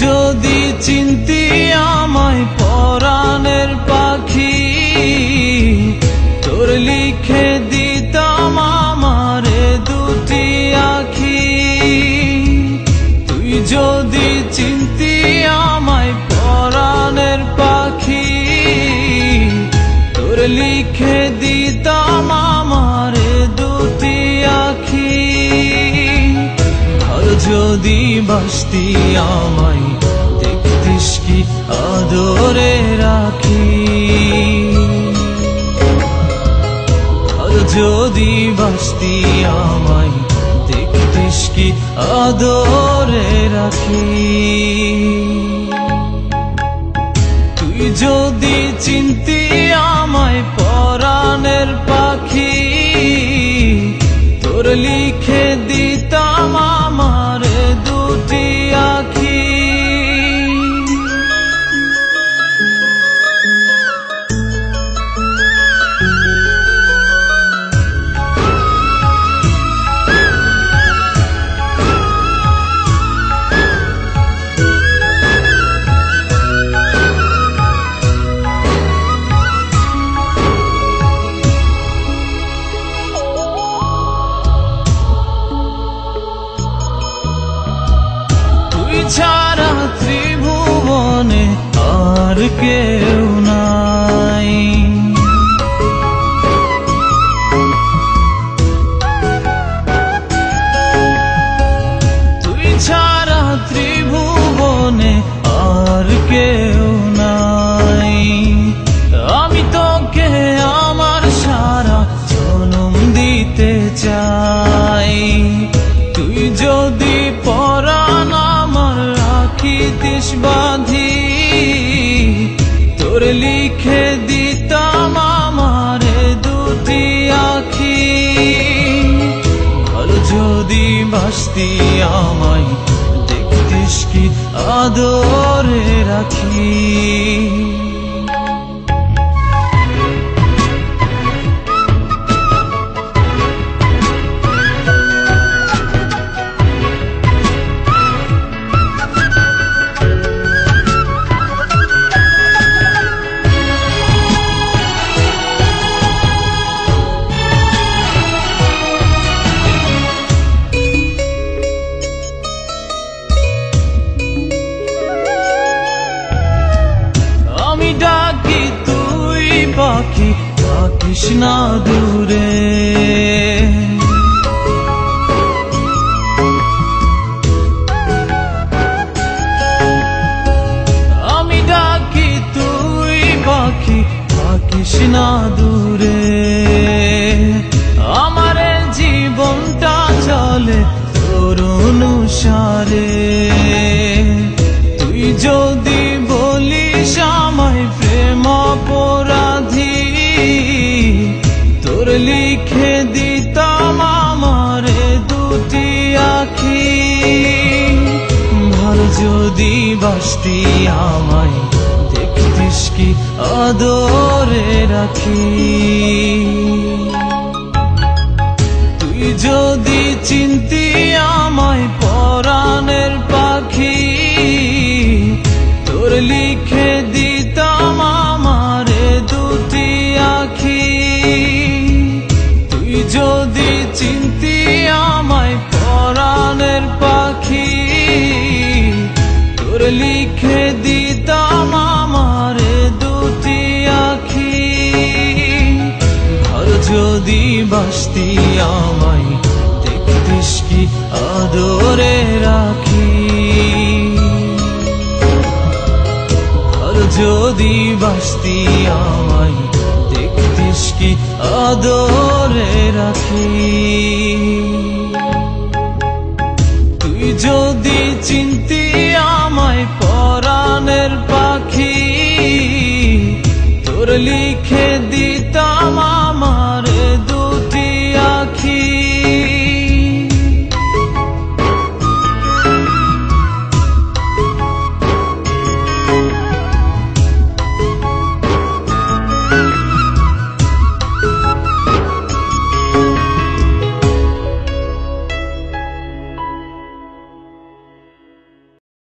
যদি চিনতি আমায় পরাণের পাখি, তোর লিখে দিতাম আমারে দুটি আখি। তুই যদি চিনতি আমায় পরাণের পাখি, তোর লিখে দিতাম আমারে দুটি আখি। আর যদি বাসতি আমায় দেখতিস কি আদরে রাখি। আর যদি বাসতি আমায় দেখতিস কি আদরে রাখি। তুই যদি চিনতি আমায় পরাণের পাখি, তোর লিখে দিতাম আমার দুটি আখি। ছাড়া ত্রিভুবনে আর কেউ নাই। তুই ছাড়া ত্রিভুবনে আর কেউ নাই। আমি তোকে আমার সারা জনম দিতে চাই। তুই যদি পরাণ রাখিতিস বাঁধি, তোর লিখে দিতাম আমারে দুটি আখি। আর যদি বাসতি আমায় দেখতিস কি আদরে রাখি। ডাকি তুই পাখি থাকিস না দূরে। আমি ডাকি তুই পাখি থাকিস না দূরে। আমার জীবনটা চলে তোর অনুসারে। তুই যদি বলিস আমায় প্রেম অপরাধী, তোর লিখে দিতাম আমারে দুটি আখি। ভালো যদি বাসতি আমায় দেখতিস কি আদরে রাখি। তুই যদি চিনতি আমায় পরাণের পাখি, তোর লিখে দিতাম আমারে দুটি আখি। তুই যদি চিনতি আমায় পরাণের পাখি, তোর লিখে দিতাম আমারে দুটি আখি। আর যদি বাসতি আমায় দেখতিস কি আদরে রাখি। যদি বাসতি আমায় দেখতিস কি আদরে রাখি। তুই যদি চিনতি আমায় পরাণের পাখি, তোর লিখে দি